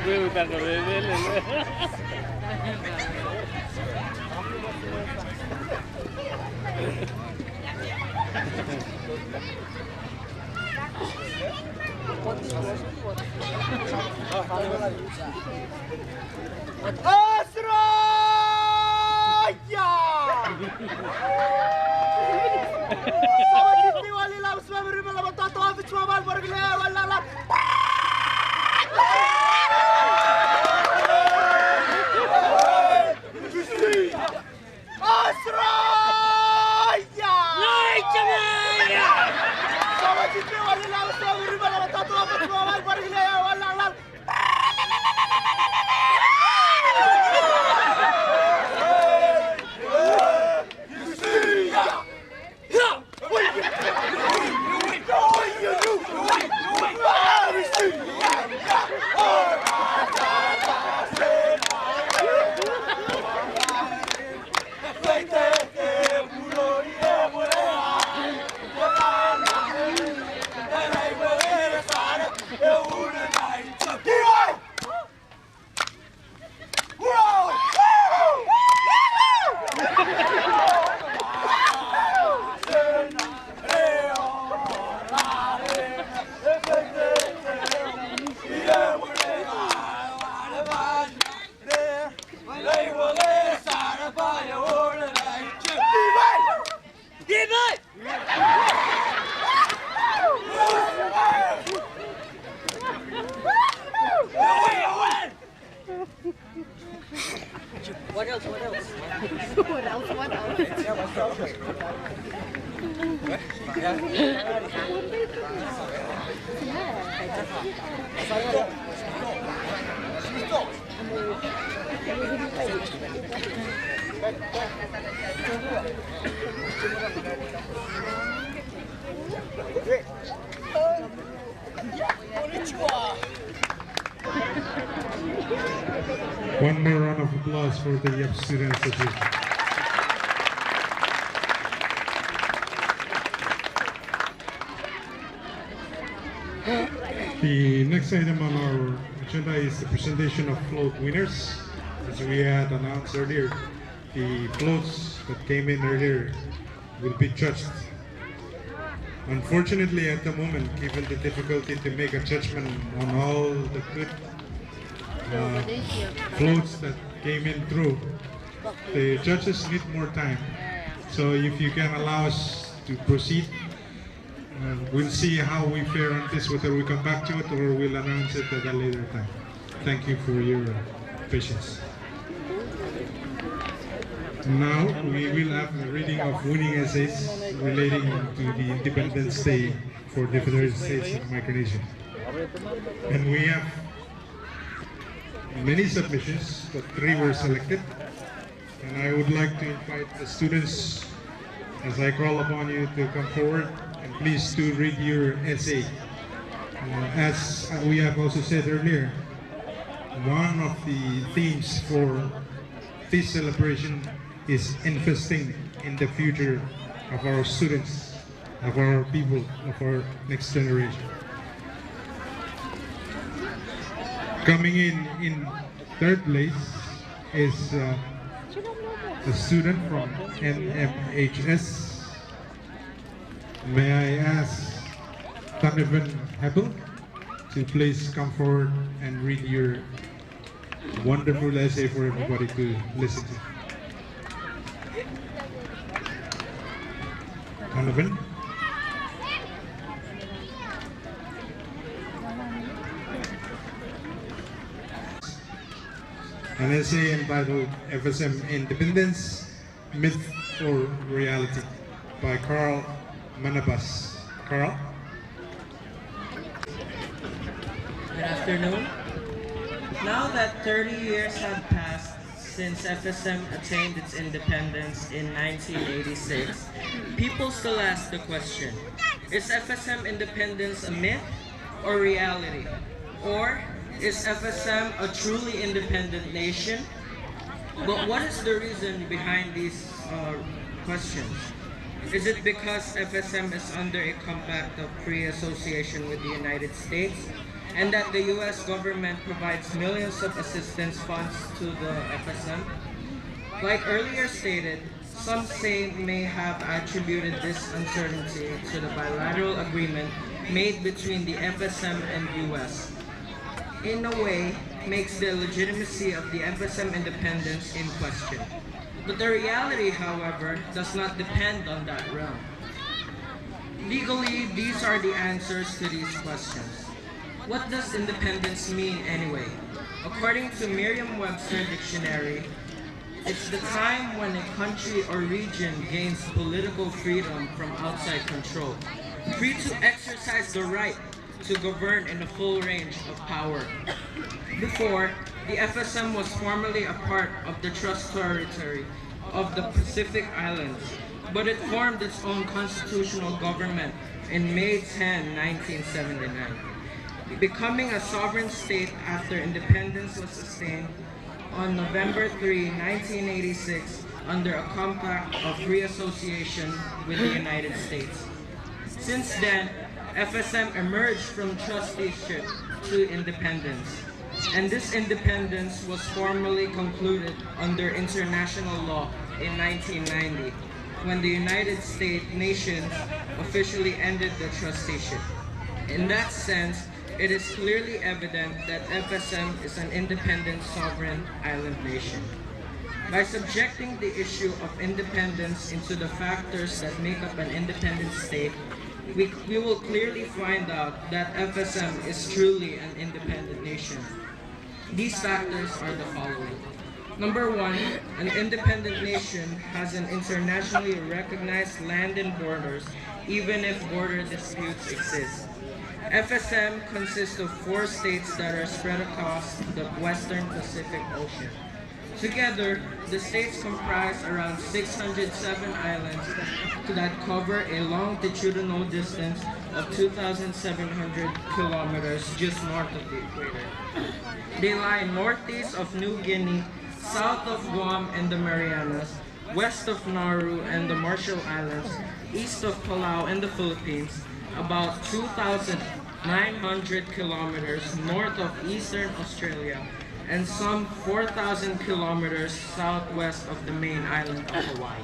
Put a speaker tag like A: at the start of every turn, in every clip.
A: Voy a gustar con él.
B: Australia! Sama wali lam semua beri malam tato afi cuma bal bergele wala la. Australia!
A: Naik Jamaica!
B: Sama wali lam semua beri malam tato afi cuma bal bergele wala la.
A: What else?
C: What else?
D: One more round of applause for the YEP Student Association. The next item on our agenda is the presentation of float winners. As we had announced earlier, the floats that came in earlier will be judged. Unfortunately, at the moment, given the difficulty to make a judgment on all the good floats that came in through, the judges need more time. So if you can allow us to proceed, we'll see how we fare on this, whether we come back to it or we'll announce it at a later time. Thank you for your patience. Now we will have a reading of winning essays relating to the Independence Day for the Federal States of Micronesia. And we have many submissions, but 3 were selected. And I would like to invite the students, as I call upon you, to come forward and please do read your essay. As we have also said earlier, one of the themes for this celebration is investing in the future of our students, of our people, of our next generation. Coming in 3rd place is a student from NMHS. May I ask Donovan Hebel to please come forward and read your wonderful essay for everybody to listen to. Donovan? An essay entitled FSM Independence, Myth or Reality by Carl Manabas. Carl?
E: Good afternoon. Now that 30 years have passed since FSM attained its independence in 1986, people still ask the question, is FSM independence a myth or reality? Or Is FSM a truly independent nation? But what is the reason behind these questions? Is it because FSM is under a compact of free association with the United States and that the US government provides millions of assistance funds to the FSM? Like earlier stated, some say may have attributed this uncertainty to the bilateral agreement made between the FSM and US. In a way, makes the legitimacy of the FSM independence in question. But the reality, however, does not depend on that realm. Legally, these are the answers to these questions. What does independence mean anyway? According to Merriam-Webster Dictionary, it's the time when a country or region gains political freedom from outside control, free to exercise the right to govern in a full range of power. Before, the FSM was formerly a part of the Trust Territory of the Pacific Islands, but it formed its own constitutional government in May 10, 1979, becoming a sovereign state after independence was sustained on November 3, 1986, under a compact of free association with the United States. Since then, FSM emerged from trusteeship to independence, and this independence was formally concluded under international law in 1990, when the United States nations officially ended the trusteeship. In that sense, it is clearly evident that FSM is an independent sovereign island nation. By subjecting the issue of independence into the factors that make up an independent state, we will clearly find out that FSM is truly an independent nation. These factors are the following. Number one, an independent nation has an internationally recognized land and borders, even if border disputes exist. FSM consists of 4 states that are spread across the Western Pacific Ocean. Together, the states comprise around 607 islands that cover a longitudinal distance of 2,700 kilometers just north of the equator. They lie northeast of New Guinea, south of Guam and the Marianas, west of Nauru and the Marshall Islands, east of Palau and the Philippines, about 2,900 kilometers north of eastern Australia, and some 4,000 kilometers southwest of the main island of Hawaii.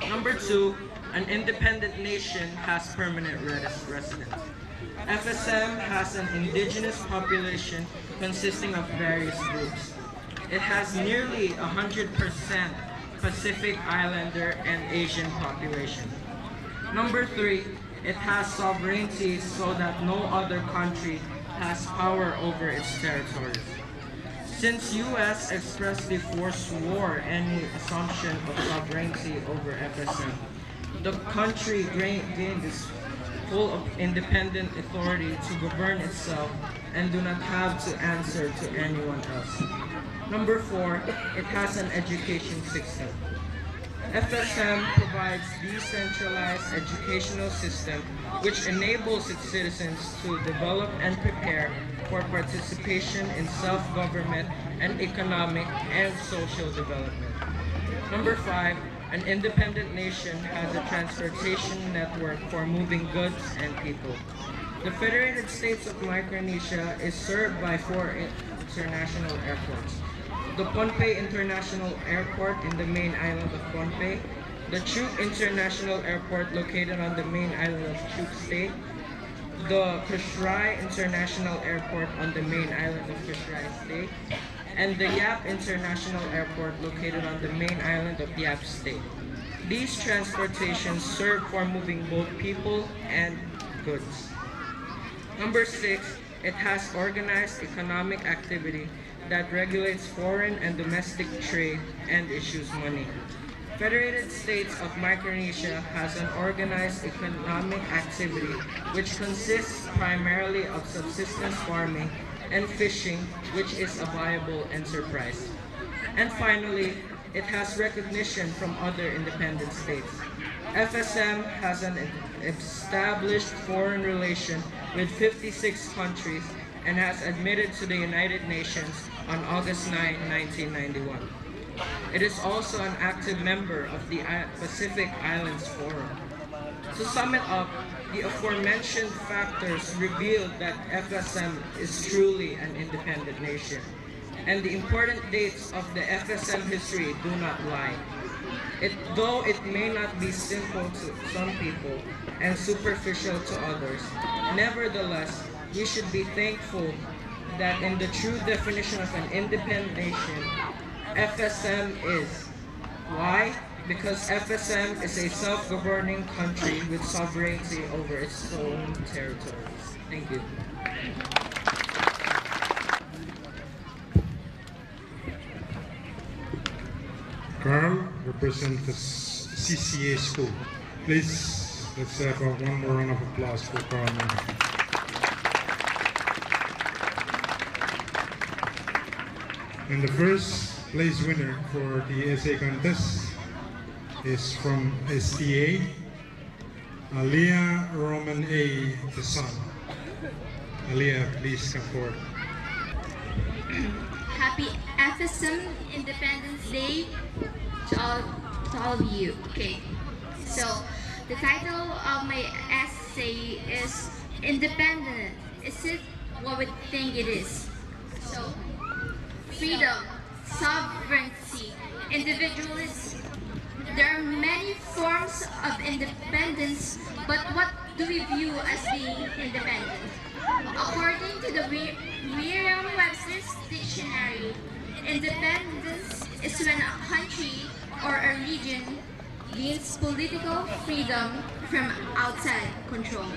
E: Number 2, an independent nation has permanent residents. FSM has an indigenous population consisting of various groups. It has nearly 100% Pacific Islander and Asian population. Number 3, it has sovereignty so that no other country has power over its territories. Since U.S. expressly forswore any assumption of sovereignty over FSM, the country gained its full independent authority to govern itself and do not have to answer to anyone else. Number 4, it has an education system. FSM provides decentralized educational system which enables its citizens to develop and prepare for participation in self-government and economic and social development. Number 5, an independent nation has a transportation network for moving goods and people. The Federated States of Micronesia is served by 4 international airports. The Pohnpei International Airport in the main island of Pohnpei, the Chuuk International Airport located on the main island of Chuuk State, the Kashrai International Airport on the main island of Kashrai State, and the Yap International Airport located on the main island of Yap State. These transportations serve for moving both people and goods. Number 6, it has organized economic activity that regulates foreign and domestic trade and issues money. Federated States of Micronesia has an organized economic activity which consists primarily of subsistence farming and fishing, which is a viable enterprise. And finally, it has recognition from other independent states. FSM has an established foreign relation with 56 countries and has admitted to the United Nations on August 9, 1991. It is also an active member of the Pacific Islands Forum. To sum it up, the aforementioned factors reveal that FSM is truly an independent nation, and the important dates of the FSM history do not lie. Though it may not be simple to some people and superficial to others, nevertheless, we should be thankful that in the true definition of an independent nation, FSM is. Why? Because FSM is a self-governing country with sovereignty over its own territories. Thank you.
D: Carl represents the CCA school. Please, let's have one more round of applause for Carl. And the first place winner for the essay contest is from STA, Aliyah Roman A. Desan. Aliyah, please come forward.
C: Happy FSM Independence Day to all of you. Okay, so the title of my essay is Independent. Is it what we think it is? So, freedom, sovereignty, individualism. There are many forms of independence, but what do we view as being independent? According to the Merriam-Webster's dictionary, independence is when a country or a region gains political freedom from outside control.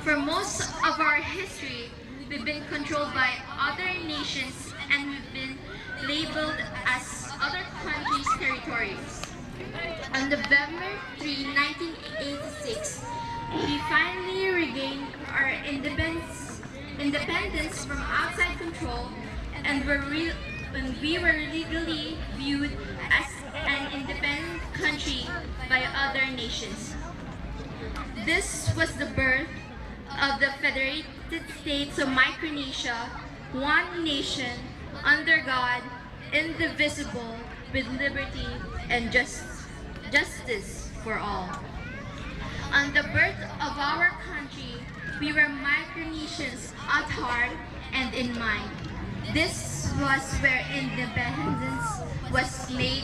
C: For most of our history, we've been controlled by other nations and we've been labeled as other countries' territories. On November 3, 1986, we finally regained our independence from outside control and when we were legally viewed as an independent country by other nations. This was the birth of the Federated States of Micronesia, one nation, under God, indivisible, with liberty and justice for all. On the birth of our country, we were Micronesians at heart and in mind. This was where independence was made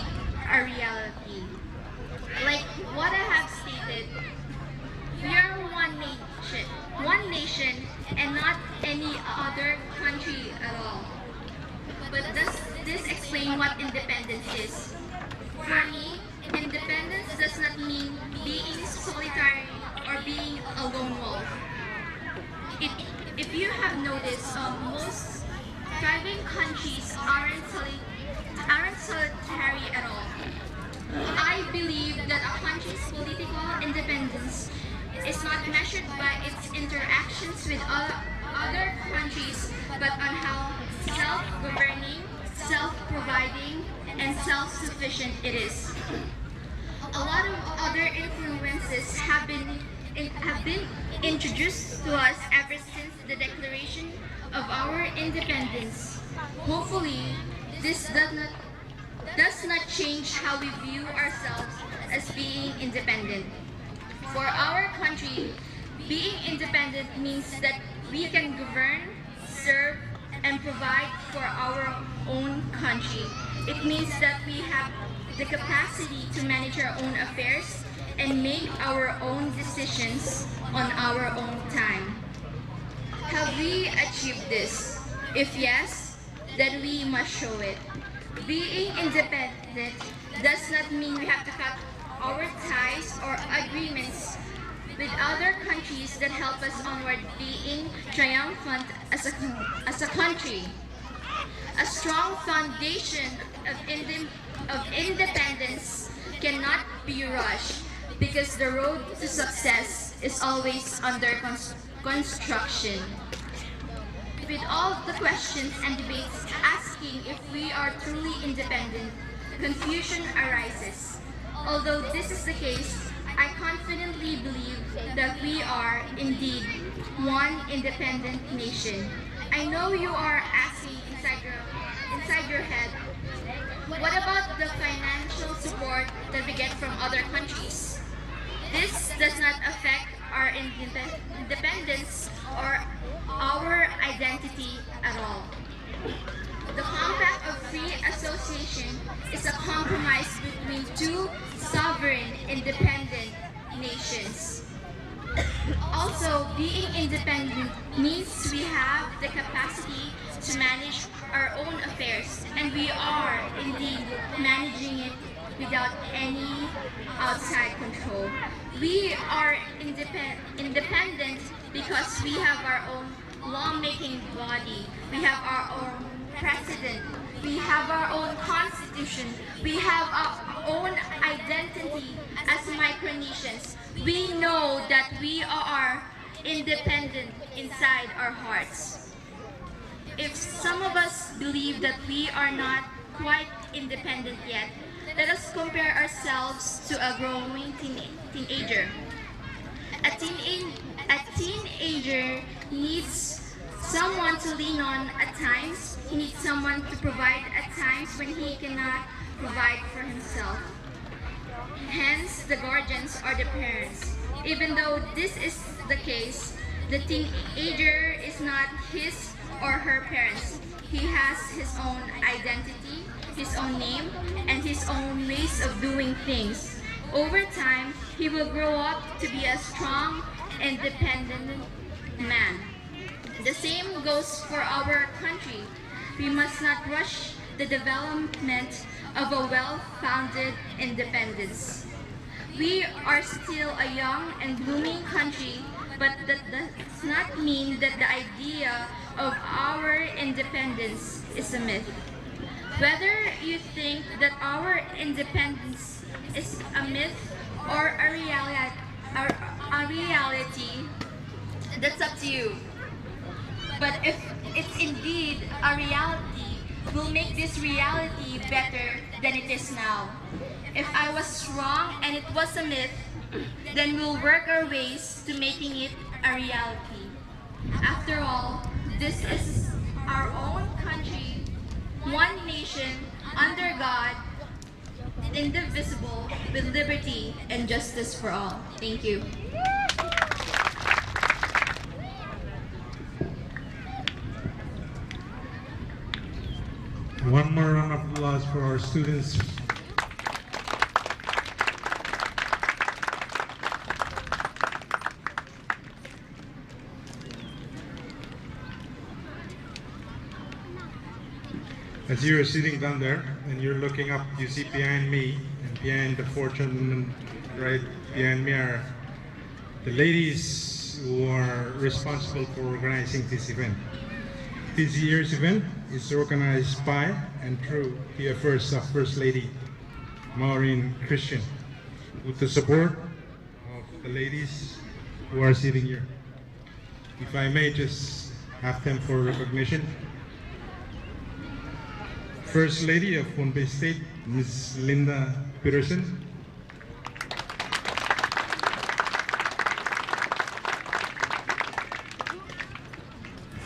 C: a reality. Like what I have stated, we are one nation and not any other country at all. But does this explain what independence is? For me, independence does not mean being solitary or being a lone wolf. If you have noticed, most thriving countries aren't solitary at all. I believe that a country's political independence is not measured by its interactions with other countries, but on how self-governing, self-providing, and self-sufficient it is. A lot of other influences have been introduced to us ever since the declaration of our independence. Hopefully, this does not change how we view ourselves as being independent. For our country, being independent means that we can govern, serve, and provide for our own country. It means that we have the capacity to manage our own affairs and make our own decisions on our own time. Have we achieved this? If yes, then we must show it. Being independent does not mean we have to cut our ties or agreements with other countries that help us onward being triumphant as a country. A strong foundation of independence cannot be rushed because the road to success is always under construction. With all the questions and debates asking if we are truly independent, confusion arises. Although this is the case, I confidently believe that we are indeed one independent nation. I know you are asking inside your head, what about the financial support that we get from other countries? This does not affect our independence or our identity at all. The Compact of Free Association is a compromise between two sovereign independent nations. Also, being independent means we have the capacity to manage our own affairs, and we are indeed managing it without any outside control. We are independent because we have our own lawmaking body, we have our own president, we have our own constitution, we have our own identity as Micronesians. We know that we are independent inside our hearts. If some of us believe that we are not quite independent yet, let us compare ourselves to a growing teenager. A teenager needs someone to lean on at times. He needs someone to provide at times when he cannot provide for himself. Hence, the guardians are the parents. Even though this is the case, the teenager is not his or her parents. He has his own identity, his own name, and his own ways of doing things. Over time, he will grow up to be a strong, independent man. The same goes for our country. We must not rush the development of a well-founded independence. We are still a young and blooming country, but that does not mean that the idea of our independence is a myth. Whether you think that our independence is a myth or a reality, that's up to you. But if it's indeed a reality, we'll make this reality better than it is now. If I was wrong and it was a myth, then we'll work our ways to making it a reality. After all, this is our own country, one nation, under God, indivisible, with liberty and justice for all. Thank you.
D: One more round of applause for our students. As you're sitting down there and you're looking up, you see behind me and behind the four gentlemen right behind me are the ladies who are responsible for organizing this event. This year's event is organized by and through the affairs of First Lady Maureen Christian, with the support of the ladies who are sitting here. If I may just have them for recognition. First Lady of Pohnpei State, Ms. Linda Peterson.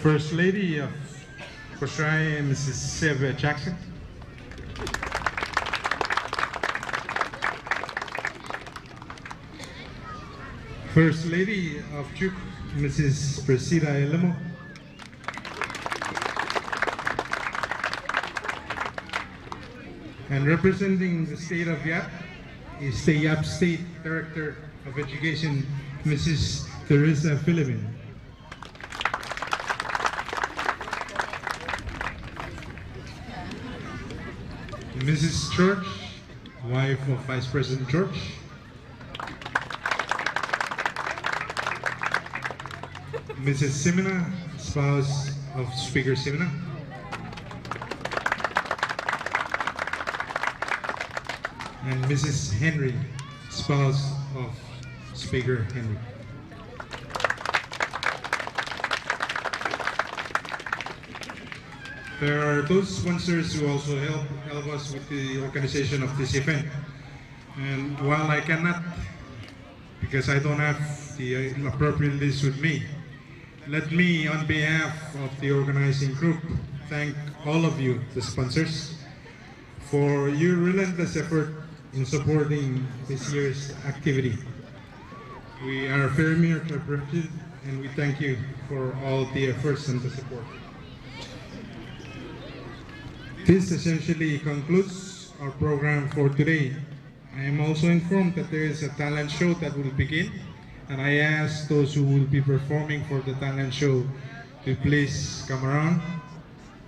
D: First Lady of Koshrai, Mrs. Sylvia Jackson. First Lady of Chuk, Mrs. Presida Elemo. And representing the state of Yap is the Yap State Director of Education, Mrs. Teresa Philippine. Mrs. Church, wife of Vice President Church. Mrs. Simina, spouse of Speaker Simina. And Mrs. Henry, spouse of Speaker Henry. There are those sponsors who also help us with the organization of this event. And while I cannot because I don't have the appropriate list with me. Let me, on behalf of the organizing group, thank all of you, the sponsors, for your relentless effort in supporting this year's activity. We are very much appreciative, and we thank you for all the efforts and the support. This essentially concludes our program for today. I am also informed that there is a talent show that will begin, and I ask those who will be performing for the talent show to please come around.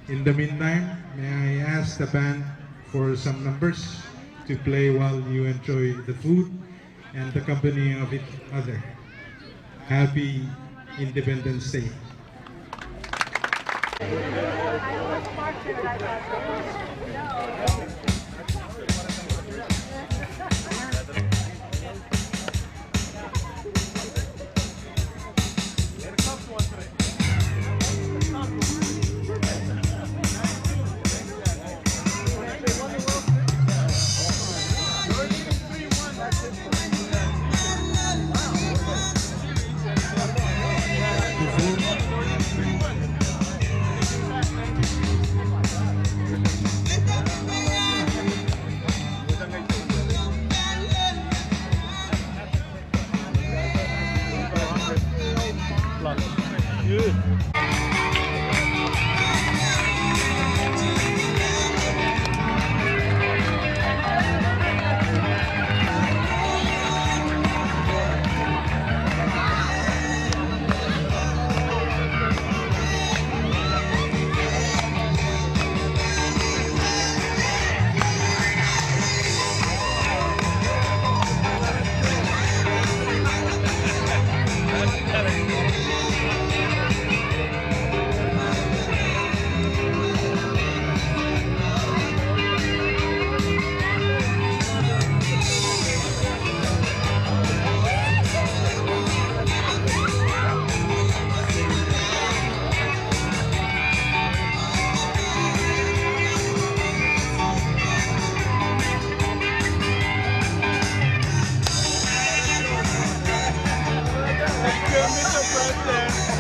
D: In the meantime, may I ask the band for some numbers to play while you enjoy the food and the company of each other. Happy Independence Day.
B: Thank you, Mr. President.